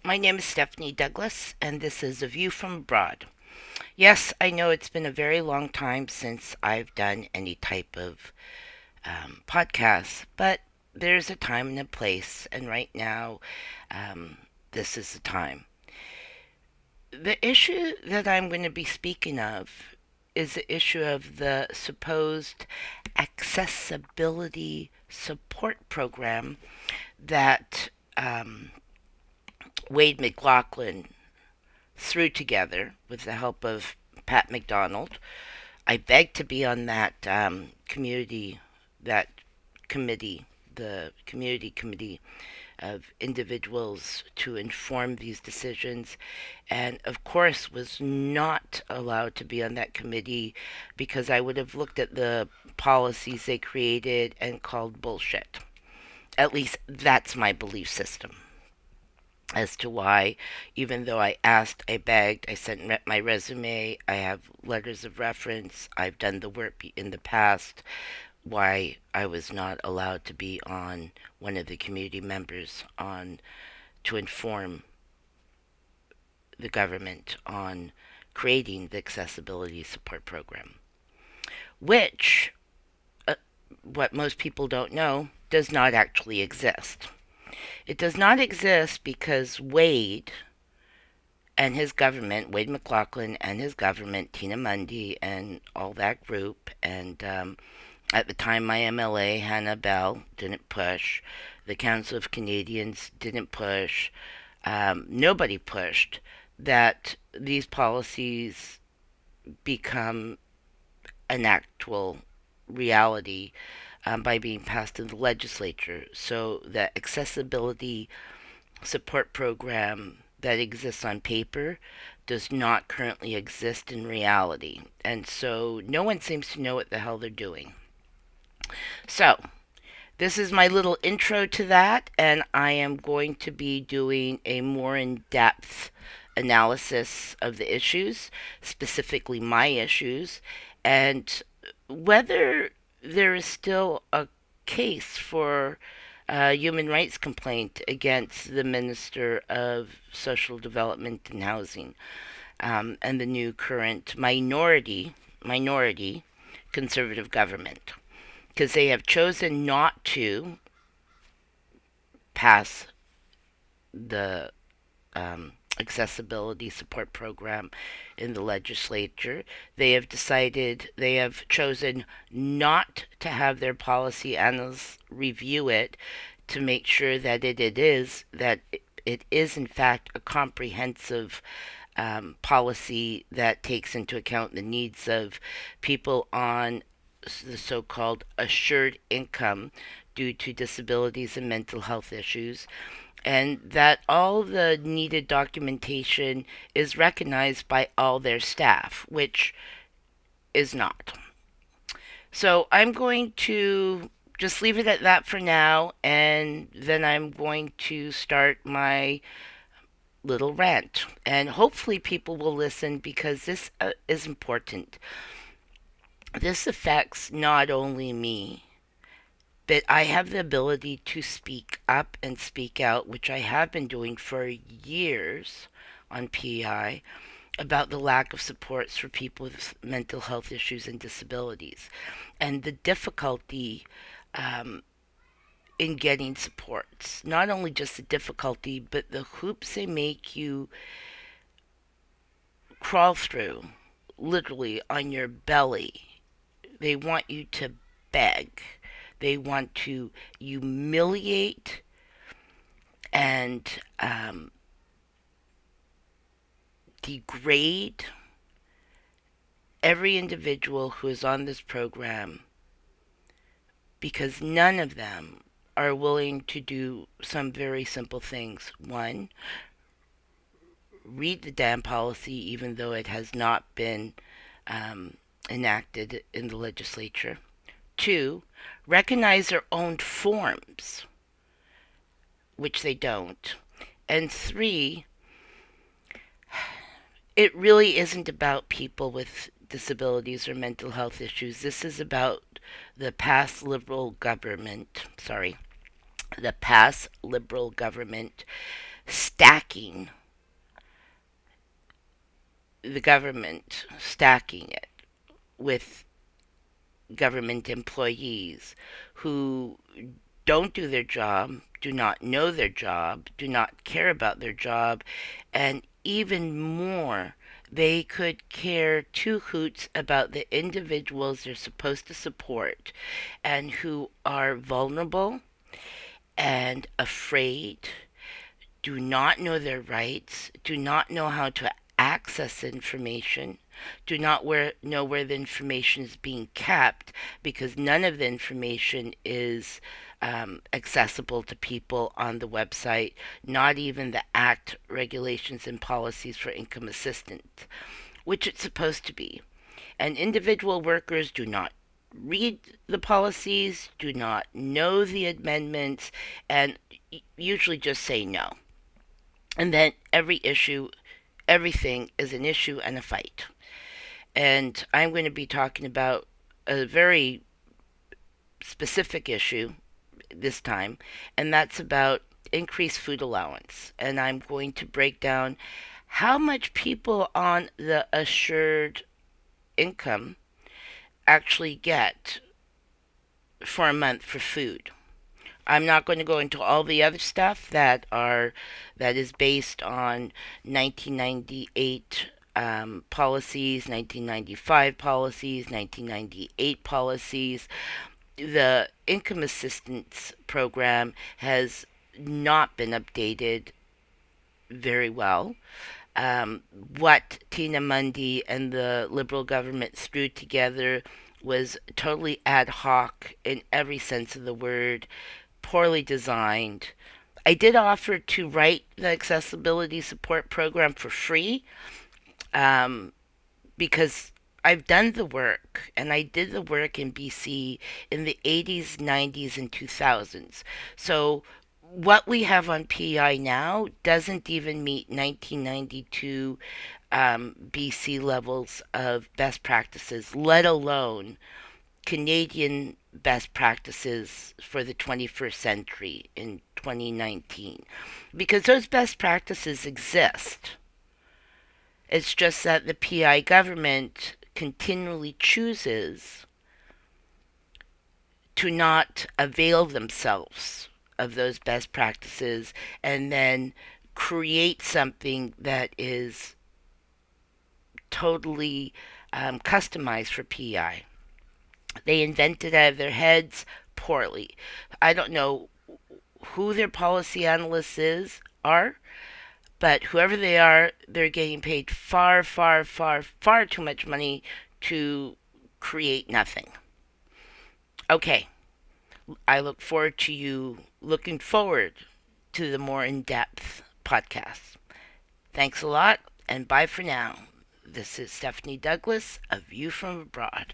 My name is Stephanie Douglas, and this is A View from Abroad. Yes, I know it's been a very long time since I've done any type of podcast, but there's a time and a place, and right now, um, this is the time. The issue that I'm going to be speaking of is the issue of the supposed accessibility support program that Wade McLaughlin threw together with the help of Pat McDonald. I begged to be on that that committee, the community committee of individuals to inform these decisions, and of course was not allowed to be on that committee because I would have looked at the policies they created and called bullshit. At least that's my belief system as to why, even though I asked, I begged, I sent my resume, I have letters of reference, I've done the work in the past, why I was not allowed to be on one of the community members on to inform the government on creating the accessibility support program, which, what most people don't know, does not actually exist. It does not exist because Wade McLaughlin and his government, Tina Mundy and all that group, and at the time my MLA, Hannah Bell, didn't push. The Council of Canadians didn't push. Nobody pushed that these policies become an actual reality by being passed in the legislature. So the accessibility support program that exists on paper does not currently exist in reality. And so no one seems to know what the hell they're doing. So, this is my little intro to that, and I am going to be doing a more in depth analysis of the issues, specifically my issues, and whether there is still a case for a human rights complaint against the Minister of Social Development and Housing, and the new current minority conservative government, because they have chosen not to pass the accessibility support program in the legislature. They have chosen not to have their policy analysts review it to make sure that it is in fact a comprehensive policy that takes into account the needs of people on the so-called assured income due to disabilities and mental health issues, and that all the needed documentation is recognized by all their staff, which is not. So I'm going to just leave it at that for now, and then I'm going to start my little rant. And hopefully people will listen because this is important. This affects not only me, but I have the ability to speak up and speak out, which I have been doing for years on PEI, about the lack of supports for people with mental health issues and disabilities, and the difficulty in getting supports. Not only just the difficulty, but the hoops they make you crawl through, literally on your belly. They want you to beg. They want to humiliate and degrade every individual who is on this program, because none of them are willing to do some very simple things. One, read the damn policy even though it has not been enacted in the legislature. Two, recognize their own forms, which they don't. And three, it really isn't about people with disabilities or mental health issues. This is about the past liberal government stacking the government, stacking it with government employees who don't do their job, do not know their job, do not care about their job, and even more, they could care two hoots about the individuals they're supposed to support and who are vulnerable and afraid, do not know their rights, do not know how to access information, do not know where the information is being kept because none of the information is accessible to people on the website, not even the Act regulations and policies for income assistance, which it's supposed to be. And individual workers do not read the policies, do not know the amendments, and usually just say no. And then everything is an issue and a fight. And I'm going to be talking about a very specific issue this time, and that's about increased food allowance. And I'm going to break down how much people on the assured income actually get for a month for food. I'm not going to go into all the other stuff that is based on 1998 policies, 1995 policies, 1998 policies. The income assistance program has not been updated very well. What Tina Mundy and the Liberal government threw together was totally ad hoc in every sense of the word, poorly designed. I did offer to write the accessibility support program for free um, because I've done the work, and I did the work in BC in the 80s, 90s, and 2000s. So what we have on PEI now doesn't even meet 1992 BC levels of best practices, let alone Canadian best practices for the 21st century in 2019. Because those best practices exist. It's just that the PI government continually chooses to not avail themselves of those best practices and then create something that is totally customized for PI. They invented out of their heads poorly. I don't know who their policy analysts are, but whoever they are, they're getting paid far, far, far, far too much money to create nothing. Okay, I look forward to you looking forward to the more in depth podcast. Thanks a lot, and bye for now. This is Stephanie Douglas, A View from Abroad.